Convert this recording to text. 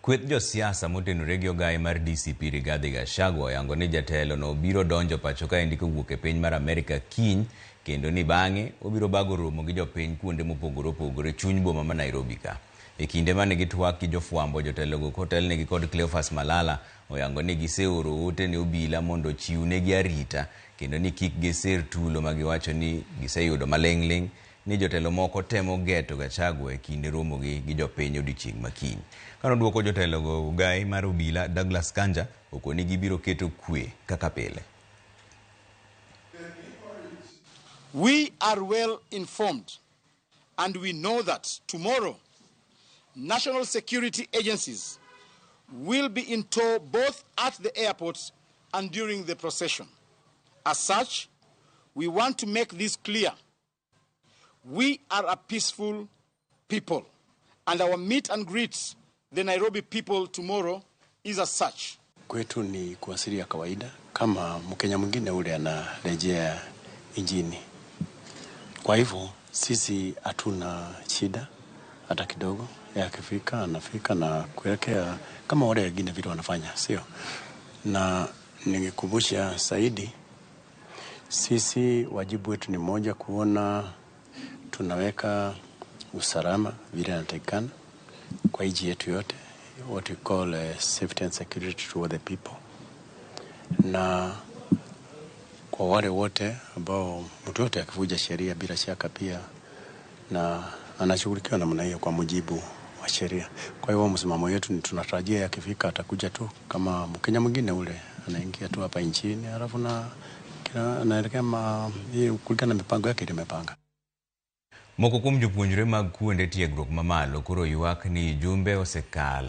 Kweth josiasa motenore gi ogai mar DCP Rigathi Gachagua oyango ni jatelo no biro donjo pacho ka endi kowuok e piny mar Amerika kiny, kendo ni bang'e obiro bago romo gi jopiny kuonde mopogore opogore chuny boma ma Nairobi ka. E kinde mane gitwak gi jofwambo, jotelogo kotelnegi kod Cleophas Malala oyango ni giseoro ote ne obila mondo chiwnegi arita, kendo ni kik giser tulo ma giwacho ni giseyudo maling'ling' ni jotelo moko temo geto Gachagua e kinde romogi gi jopiny odiochieng' makiny. Kano duoko jotelogo, ogai mar obila Douglas Kanja okoni gibiro keto kwe kaka pile. We are well informed and we know that tomorrow national security agencies will be in tow both at the airports and during the procession. As such, we want to make this clear. We are a peaceful people, and our meet and greets the Nairobi people tomorrow is as such. Kwetu ni kuwasili ya kawaida kama Mkenya mwingine ule anarejea injini. Kwa hivyo sisi hatuna shida hata kidogo. Akifika anafika na kuelekea kama wale wengine vile wanafanya, sio? Na ningekumbusha zaidi, sisi wajibu wetu ni moja, kuona tunaweka usalama vile inatakikana kwa nchi yetu yote, what we call safety and security to the people. Na kwa wale wote ambao mtu yote akivuja sheria bila shaka pia na anashughulikiwa namna hiyo kwa mujibu wa sheria. Kwa hiyo msimamo wetu ni tunatarajia yakifika atakuja tu kama Mkenya mwingine ule, anaingia tu hapa nchini alafu na anaelekea kulingana na mipango yake ile imepanga. Moko kuom jopuonjre mag kuonde tiegruok mamalo koro ywak ni jumbe osekalo